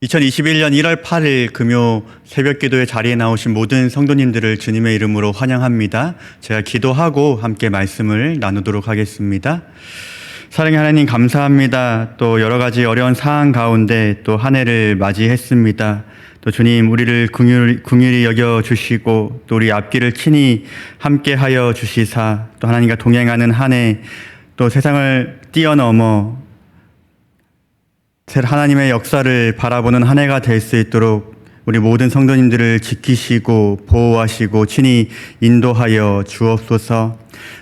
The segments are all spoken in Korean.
2021년 1월 8일 금요 새벽 기도의 자리에 나오신 모든 성도님들을 주님의 이름으로 환영합니다. 제가 기도하고 함께 말씀을 나누도록 하겠습니다. 사랑의 하나님 감사합니다. 또 여러 가지 어려운 상황 가운데 또 한 해를 맞이했습니다. 또 주님 우리를 긍휼히 여겨주시고 또 우리 앞길을 친히 함께하여 주시사 또 하나님과 동행하는 한 해 또 세상을 뛰어넘어 하나님의 역사를 바라보는 한 해가 될 수 있도록 우리 모든 성도님들을 지키시고 보호하시고 친히 인도하여 주옵소서.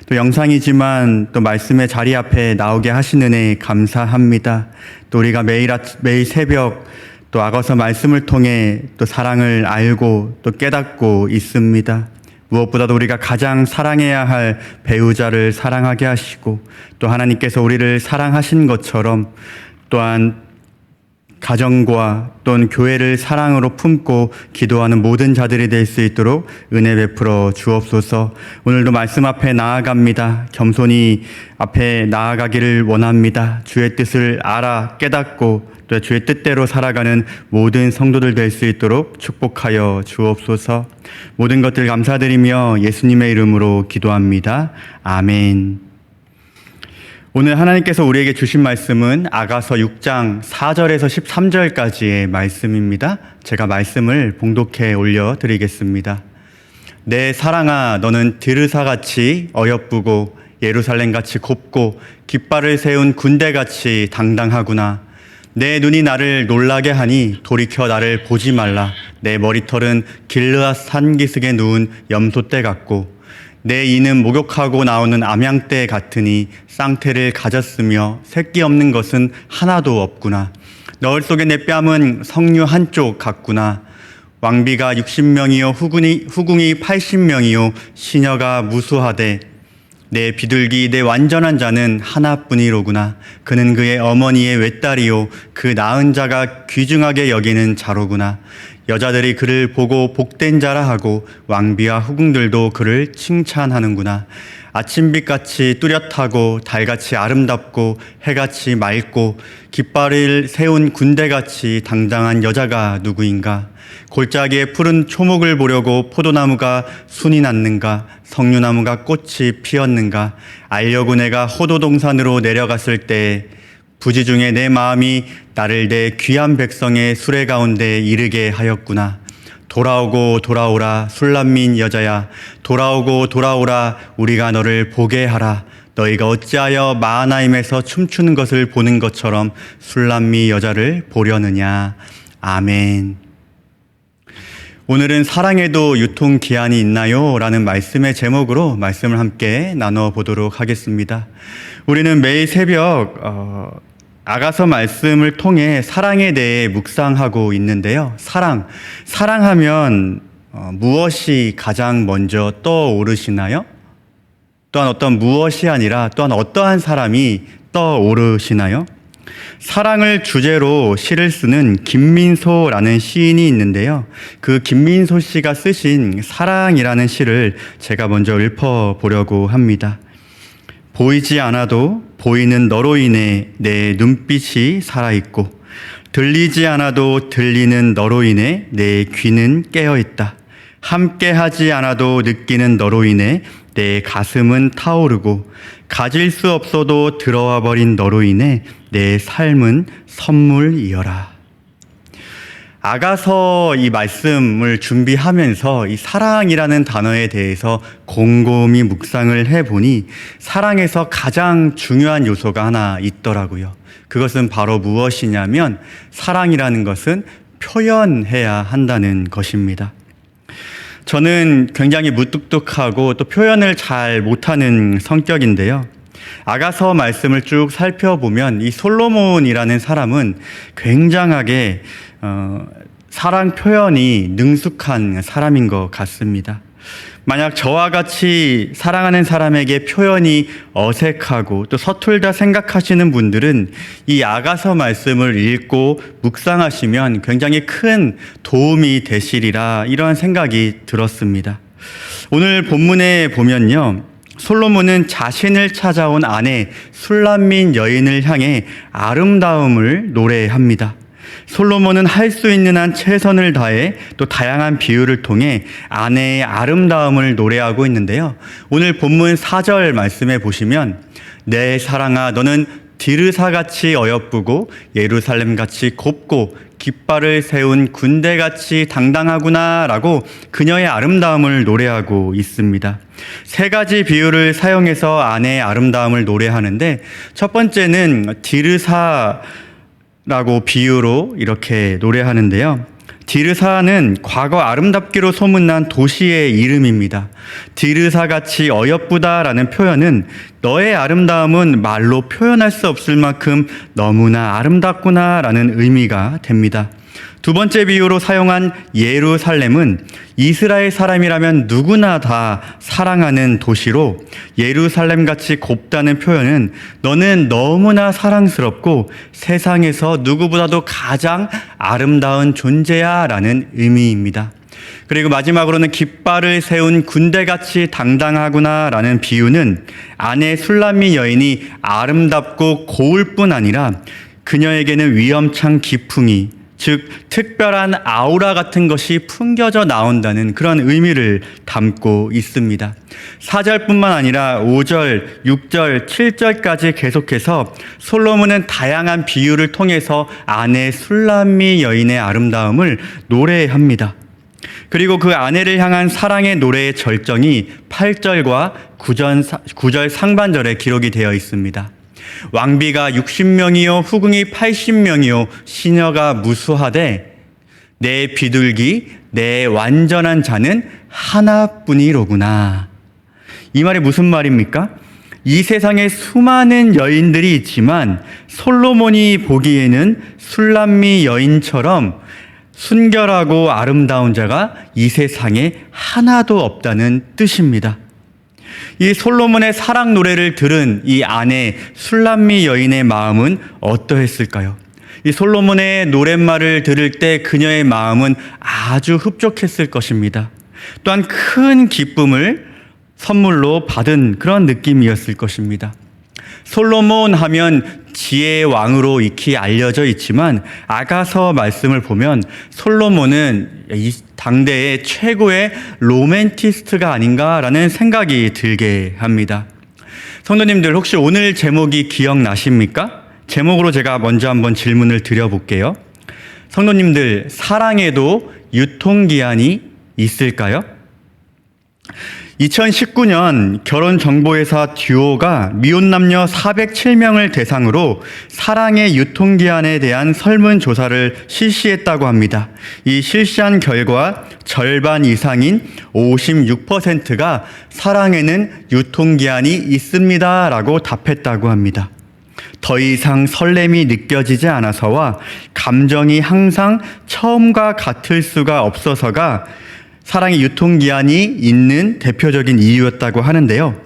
또 영상이지만 또 말씀의 자리 앞에 나오게 하신 은혜 감사합니다. 또 우리가 매일 새벽 또 악어서 말씀을 통해 또 사랑을 알고 또 깨닫고 있습니다. 무엇보다도 우리가 가장 사랑해야 할 배우자를 사랑하게 하시고 또 하나님께서 우리를 사랑하신 것처럼 또한 가정과 또는 교회를 사랑으로 품고 기도하는 모든 자들이 될 수 있도록 은혜 베풀어 주옵소서. 오늘도 말씀 앞에 나아갑니다. 겸손히 앞에 나아가기를 원합니다. 주의 뜻을 알아 깨닫고 또 주의 뜻대로 살아가는 모든 성도들 될 수 있도록 축복하여 주옵소서. 모든 것들 감사드리며 예수님의 이름으로 기도합니다. 아멘. 오늘 하나님께서 우리에게 주신 말씀은 아가서 6장 4절에서 13절까지의 말씀입니다. 제가 말씀을 봉독해 올려드리겠습니다. 내 사랑아, 너는 드르사같이 어여쁘고 예루살렘같이 곱고 깃발을 세운 군대같이 당당하구나. 내 눈이 나를 놀라게 하니 돌이켜 나를 보지 말라. 내 머리털은 길르앗 산기슭에 누운 염소떼 같고 내 이는 목욕하고 나오는 암양떼 같으니 쌍태를 가졌으며 새끼 없는 것은 하나도 없구나. 너울 속에 내 뺨은 석류 한쪽 같구나. 왕비가 60명이요 후궁이 80명이요 시녀가 무수하되 내 비둘기 내 완전한 자는 하나뿐이로구나. 그는 그의 어머니의 외딸이요 그 낳은 자가 귀중하게 여기는 자로구나. 여자들이 그를 보고 복된 자라 하고 왕비와 후궁들도 그를 칭찬하는구나. 아침빛같이 뚜렷하고 달같이 아름답고 해같이 맑고 깃발을 세운 군대같이 당당한 여자가 누구인가? 골짜기에 푸른 초목을 보려고 포도나무가 순이 났는가? 석류나무가 꽃이 피었는가? 알려고 내가 호도동산으로 내려갔을 때 부지 중에 내 마음이 나를 내 귀한 백성의 수레 가운데 이르게 하였구나. 돌아오고 돌아오라 술람민 여자야. 돌아오고 돌아오라 우리가 너를 보게 하라. 너희가 어찌하여 마하나임에서 춤추는 것을 보는 것처럼 술람미 여자를 보려느냐. 아멘. 오늘은 사랑에도 유통기한이 있나요? 라는 말씀의 제목으로 말씀을 함께 나눠보도록 하겠습니다. 우리는 매일 새벽 아가서 말씀을 통해 사랑에 대해 묵상하고 있는데요. 사랑하면 무엇이 가장 먼저 떠오르시나요? 또한 어떤 무엇이 아니라 또한 어떠한 사람이 떠오르시나요? 사랑을 주제로 시를 쓰는 김민소라는 시인이 있는데요. 그 김민소 씨가 쓰신 사랑이라는 시를 제가 먼저 읊어보려고 합니다. 보이지 않아도 보이는 너로 인해 내 눈빛이 살아있고 들리지 않아도 들리는 너로 인해 내 귀는 깨어있다. 함께하지 않아도 느끼는 너로 인해 내 가슴은 타오르고 가질 수 없어도 들어와 버린 너로 인해 내 삶은 선물이여라. 아가서 이 말씀을 준비하면서 이 사랑이라는 단어에 대해서 곰곰이 묵상을 해보니 사랑에서 가장 중요한 요소가 하나 있더라고요. 그것은 바로 무엇이냐면 사랑이라는 것은 표현해야 한다는 것입니다. 저는 굉장히 무뚝뚝하고 또 표현을 잘 못하는 성격인데요. 아가서 말씀을 쭉 살펴보면 이 솔로몬이라는 사람은 굉장하게 사랑 표현이 능숙한 사람인 것 같습니다. 만약 저와 같이 사랑하는 사람에게 표현이 어색하고 또 서툴다 생각하시는 분들은 이 아가서 말씀을 읽고 묵상하시면 굉장히 큰 도움이 되시리라 이러한 생각이 들었습니다. 오늘 본문에 보면요. 솔로몬은 자신을 찾아온 아내 술람민 여인을 향해 아름다움을 노래합니다. 솔로몬은 할 수 있는 한 최선을 다해 또 다양한 비유를 통해 아내의 아름다움을 노래하고 있는데요. 오늘 본문 4절 말씀에 보시면 내 사랑아 너는 디르사같이 어여쁘고 예루살렘같이 곱고 깃발을 세운 군대같이 당당하구나 라고 그녀의 아름다움을 노래하고 있습니다. 세 가지 비유를 사용해서 아내의 아름다움을 노래하는데 첫 번째는 디르사라고 비유로 이렇게 노래하는데요. 디르사는 과거 아름답기로 소문난 도시의 이름입니다. 디르사같이 어여쁘다라는 표현은 너의 아름다움은 말로 표현할 수 없을 만큼 너무나 아름답구나라는 의미가 됩니다. 두 번째 비유로 사용한 예루살렘은 이스라엘 사람이라면 누구나 다 사랑하는 도시로 예루살렘같이 곱다는 표현은 너는 너무나 사랑스럽고 세상에서 누구보다도 가장 아름다운 존재야 라는 의미입니다. 그리고 마지막으로는 깃발을 세운 군대같이 당당하구나 라는 비유는 아내 술람미 여인이 아름답고 고울 뿐 아니라 그녀에게는 위엄찬 기풍이 즉 특별한 아우라 같은 것이 풍겨져 나온다는 그런 의미를 담고 있습니다. 4절뿐만 아니라 5절, 6절, 7절까지 계속해서 솔로몬은 다양한 비유를 통해서 아내 술람미 여인의 아름다움을 노래합니다. 그리고 그 아내를 향한 사랑의 노래의 절정이 8절과 9절 상반절에 기록이 되어 있습니다. 왕비가 60명이요 후궁이 80명이요 시녀가 무수하되 내 비둘기 내 완전한 자는 하나뿐이로구나. 이 말이 무슨 말입니까? 이 세상에 수많은 여인들이 있지만 솔로몬이 보기에는 술람미 여인처럼 순결하고 아름다운 자가 이 세상에 하나도 없다는 뜻입니다. 이 솔로몬의 사랑 노래를 들은 이 아내 술람미 여인의 마음은 어떠했을까요? 이 솔로몬의 노랫말을 들을 때 그녀의 마음은 아주 흡족했을 것입니다. 또한 큰 기쁨을 선물로 받은 그런 느낌이었을 것입니다. 솔로몬 하면 지혜의 왕으로 익히 알려져 있지만 아가서 말씀을 보면 솔로몬은 이 당대의 최고의 로맨티스트가 아닌가라는 생각이 들게 합니다. 성도님들 혹시 오늘 제목이 기억나십니까? 제목으로 제가 먼저 한번 질문을 드려볼게요. 성도님들 사랑에도 유통기한이 있을까요? 2019년 결혼정보회사 듀오가 미혼 남녀 407명을 대상으로 사랑의 유통기한에 대한 설문조사를 실시했다고 합니다. 이 실시한 결과 절반 이상인 56%가 사랑에는 유통기한이 있습니다 라고 답했다고 합니다. 더 이상 설렘이 느껴지지 않아서와 감정이 항상 처음과 같을 수가 없어서가 사랑의 유통기한이 있는 대표적인 이유였다고 하는데요.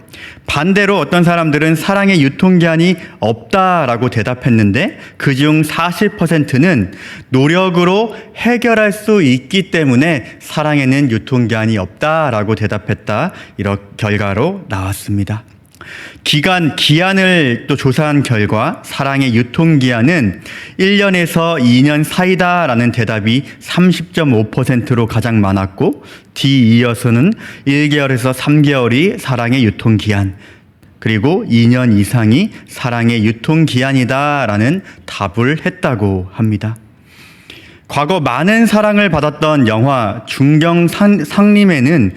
반대로 어떤 사람들은 사랑의 유통기한이 없다라고 대답했는데 그중 40%는 노력으로 해결할 수 있기 때문에 사랑에는 유통기한이 없다라고 대답했다. 이런 결과로 나왔습니다. 기한을 또 조사한 결과 사랑의 유통기한은 1년에서 2년 사이다라는 대답이 30.5%로 가장 많았고 뒤이어서는 1개월에서 3개월이 사랑의 유통기한 그리고 2년 이상이 사랑의 유통기한이다라는 답을 했다고 합니다. 과거 많은 사랑을 받았던 영화 중경상림에는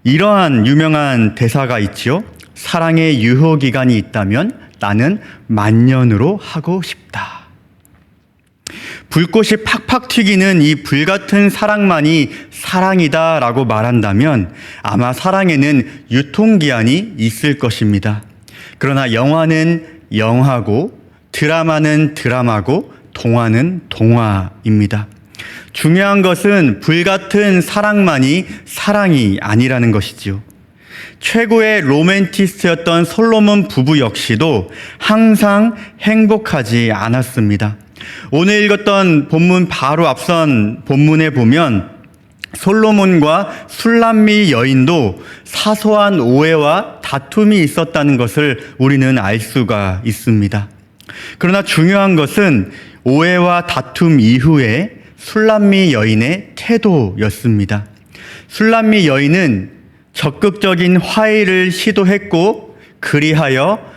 이러한 유명한 대사가 있지요. 사랑의 유효기간이 있다면 나는 만년으로 하고 싶다. 불꽃이 팍팍 튀기는 이 불같은 사랑만이 사랑이다라고 말한다면 아마 사랑에는 유통기한이 있을 것입니다. 그러나 영화는 영화고 드라마는 드라마고 동화는 동화입니다. 중요한 것은 불같은 사랑만이 사랑이 아니라는 것이지요. 최고의 로맨티스트였던 솔로몬 부부 역시도 항상 행복하지 않았습니다. 오늘 읽었던 본문 바로 앞선 본문에 보면 솔로몬과 술람미 여인도 사소한 오해와 다툼이 있었다는 것을 우리는 알 수가 있습니다. 그러나 중요한 것은 오해와 다툼 이후에 술람미 여인의 태도였습니다. 술람미 여인은 적극적인 화해를 시도했고, 그리하여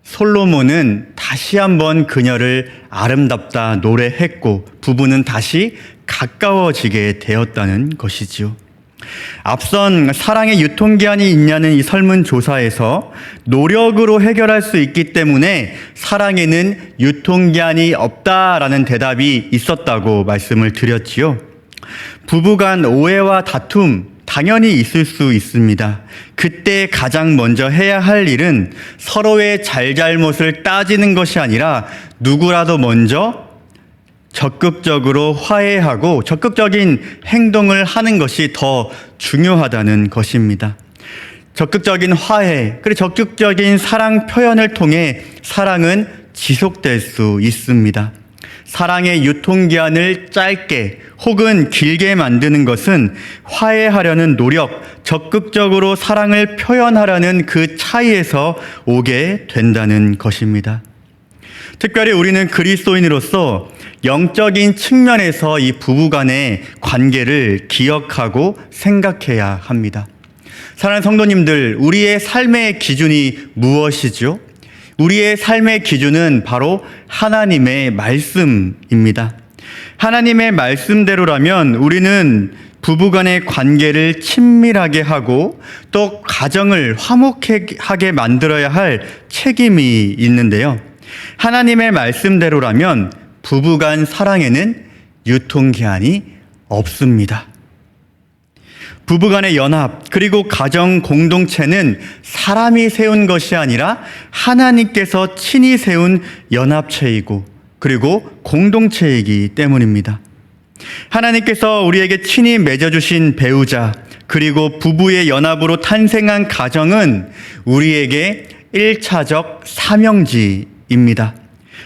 솔로몬은 다시 한번 그녀를 아름답다 노래했고, 부부는 다시 가까워지게 되었다는 것이지요. 앞선 사랑의 유통기한이 있냐는 이 설문조사에서 노력으로 해결할 수 있기 때문에 사랑에는 유통기한이 없다라는 대답이 있었다고 말씀을 드렸지요. 부부간 오해와 다툼 당연히 있을 수 있습니다. 그때 가장 먼저 해야 할 일은 서로의 잘잘못을 따지는 것이 아니라 누구라도 먼저 적극적으로 화해하고 적극적인 행동을 하는 것이 더 중요하다는 것입니다. 적극적인 화해, 그리고 적극적인 사랑 표현을 통해 사랑은 지속될 수 있습니다. 사랑의 유통기한을 짧게 혹은 길게 만드는 것은 화해하려는 노력, 적극적으로 사랑을 표현하려는 그 차이에서 오게 된다는 것입니다. 특별히 우리는 그리스도인으로서 영적인 측면에서 이 부부간의 관계를 기억하고 생각해야 합니다. 사랑하는 성도님들, 우리의 삶의 기준이 무엇이죠? 우리의 삶의 기준은 바로 하나님의 말씀입니다. 하나님의 말씀대로라면 우리는 부부간의 관계를 친밀하게 하고 또 가정을 화목하게 만들어야 할 책임이 있는데요. 하나님의 말씀대로라면 부부간 사랑에는 유통기한이 없습니다. 부부간의 연합 그리고 가정 공동체는 사람이 세운 것이 아니라 하나님께서 친히 세운 연합체이고 그리고 공동체이기 때문입니다. 하나님께서 우리에게 친히 맺어주신 배우자 그리고 부부의 연합으로 탄생한 가정은 우리에게 1차적 사명지입니다.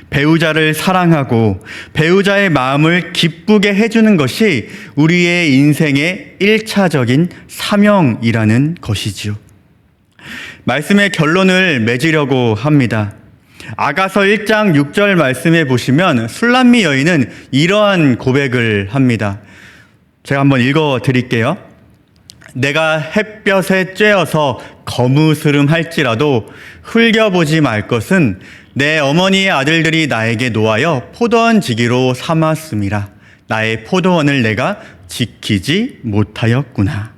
배우자를 사랑하고 배우자의 마음을 기쁘게 해주는 것이 우리의 인생의 1차적인 사명이라는 것이지요. 말씀의 결론을 맺으려고 합니다. 아가서 1장 6절 말씀에 보시면 술람미 여인은 이러한 고백을 합니다. 제가 한번 읽어 드릴게요. 내가 햇볕에 쬐어서 거무스름 할지라도 흘겨보지 말 것은 내 어머니의 아들들이 나에게 노하여 포도원 지기로 삼았음이라. 나의 포도원을 내가 지키지 못하였구나.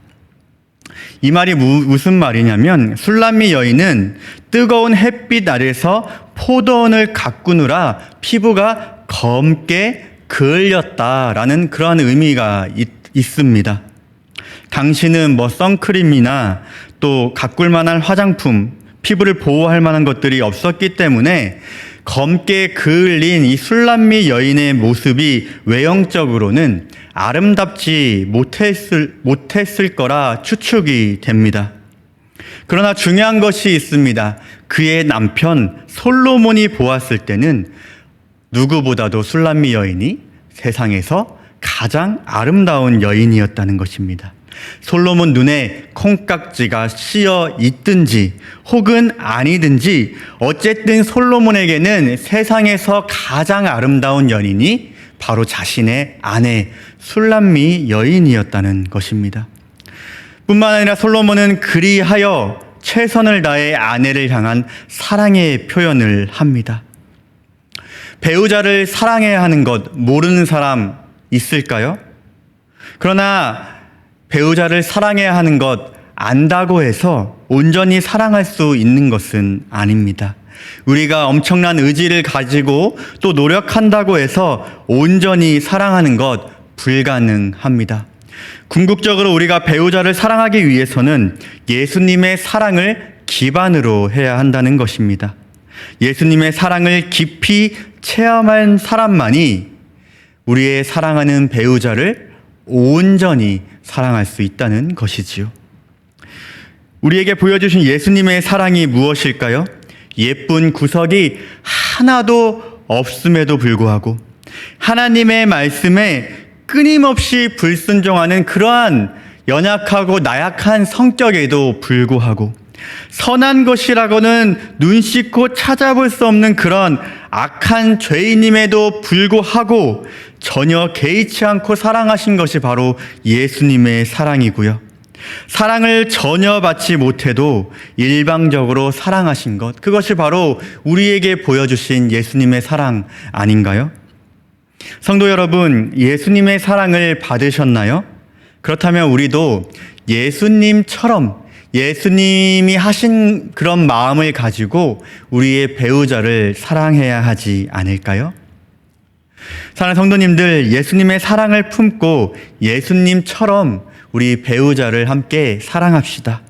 이 말이 무슨 말이냐면 술람미 여인은 뜨거운 햇빛 아래서 포도원을 가꾸느라 피부가 검게 그을렸다라는 그러한 의미가 있습니다. 당신은 선크림이나 또 가꿀 만한 화장품, 피부를 보호할 만한 것들이 없었기 때문에 검게 그을린 이 술람미 여인의 모습이 외형적으로는 아름답지 못했을 거라 추측이 됩니다. 그러나 중요한 것이 있습니다. 그의 남편 솔로몬이 보았을 때는 누구보다도 술람미 여인이 세상에서 가장 아름다운 여인이었다는 것입니다. 솔로몬 눈에 콩깍지가 씌어 있든지 혹은 아니든지 어쨌든 솔로몬에게는 세상에서 가장 아름다운 여인이 바로 자신의 아내 술람미 여인이었다는 것입니다. 뿐만 아니라 솔로몬은 그리하여 최선을 다해 아내를 향한 사랑의 표현을 합니다. 배우자를 사랑해야 하는 것 모르는 사람 있을까요? 그러나 배우자를 사랑해야 하는 것 안다고 해서 온전히 사랑할 수 있는 것은 아닙니다. 우리가 엄청난 의지를 가지고 또 노력한다고 해서 온전히 사랑하는 것 불가능합니다. 궁극적으로 우리가 배우자를 사랑하기 위해서는 예수님의 사랑을 기반으로 해야 한다는 것입니다. 예수님의 사랑을 깊이 체험한 사람만이 우리의 사랑하는 배우자를 온전히 사랑할 수 있다는 것이지요. 우리에게 보여주신 예수님의 사랑이 무엇일까요? 예쁜 구석이 하나도 없음에도 불구하고 하나님의 말씀에 끊임없이 불순종하는 그러한 연약하고 나약한 성격에도 불구하고 선한 것이라고는 눈 씻고 찾아볼 수 없는 그런 악한 죄인임에도 불구하고 전혀 개의치 않고 사랑하신 것이 바로 예수님의 사랑이고요. 사랑을 전혀 받지 못해도 일방적으로 사랑하신 것, 그것이 바로 우리에게 보여주신 예수님의 사랑 아닌가요? 성도 여러분, 예수님의 사랑을 받으셨나요? 그렇다면 우리도 예수님처럼 예수님이 하신 그런 마음을 가지고 우리의 배우자를 사랑해야 하지 않을까요? 사랑하는 성도님들, 예수님의 사랑을 품고 예수님처럼 우리 배우자를 함께 사랑합시다.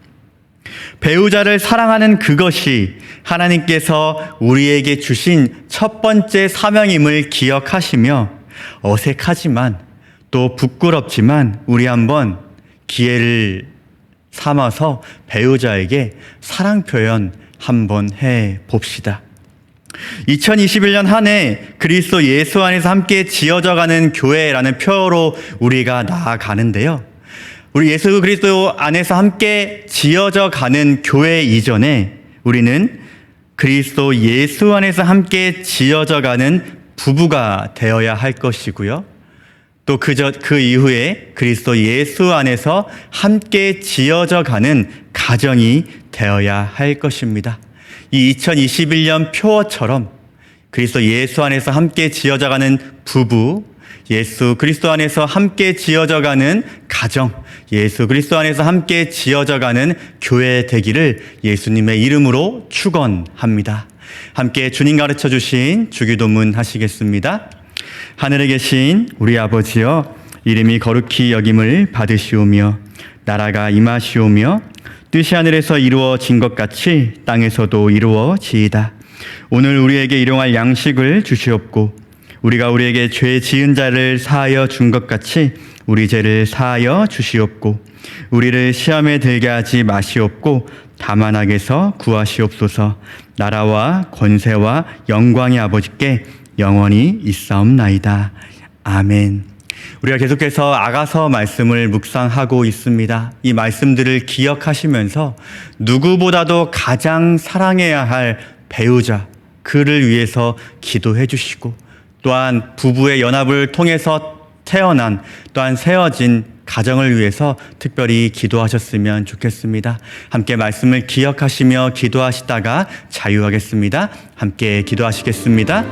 배우자를 사랑하는 그것이 하나님께서 우리에게 주신 첫 번째 사명임을 기억하시며 어색하지만 또 부끄럽지만 우리 한번 기회를 삼아서 배우자에게 사랑 표현 한번 해 봅시다. 2021년 한 해 그리스도 예수 안에서 함께 지어져가는 교회라는 표어로 우리가 나아가는데요. 우리 예수 그리스도 안에서 함께 지어져 가는 교회 이전에 우리는 그리스도 예수 안에서 함께 지어져 가는 부부가 되어야 할 것이고요. 또 그 이후에 그리스도 예수 안에서 함께 지어져 가는 가정이 되어야 할 것입니다. 이 2021년 표어처럼 그리스도 예수 안에서 함께 지어져 가는 부부, 예수 그리스도 안에서 함께 지어져 가는 가정, 예수 그리스도 안에서 함께 지어져 가는 교회 되기를 예수님의 이름으로 축원합니다. 함께 주님 가르쳐 주신 주기도문 하시겠습니다. 하늘에 계신 우리 아버지여, 이름이 거룩히 여김을 받으시오며 나라가 임하시오며 뜻이 하늘에서 이루어진 것 같이 땅에서도 이루어지이다. 오늘 우리에게 일용할 양식을 주시옵고 우리가 우리에게 죄 지은 자를 사하여 준 것 같이 우리 죄를 사하여 주시옵고 우리를 시험에 들게 하지 마시옵고 다만 악에서 구하시옵소서. 나라와 권세와 영광의 아버지께 영원히 있사옵나이다. 아멘. 우리가 계속해서 아가서 말씀을 묵상하고 있습니다. 이 말씀들을 기억하시면서 누구보다도 가장 사랑해야 할 배우자, 그를 위해서 기도해 주시고 또한 부부의 연합을 통해서 태어난 또한 세워진 가정을 위해서 특별히 기도하셨으면 좋겠습니다. 함께 말씀을 기억하시며 기도하시다가 자유하겠습니다. 함께 기도하시겠습니다.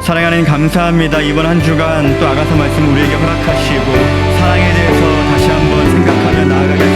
사랑하는 감사합니다. 이번 한 주간 또 아가서 말씀 우리에게 허락하시고 사랑에 대해서 다시 한번 생각하며 나아가게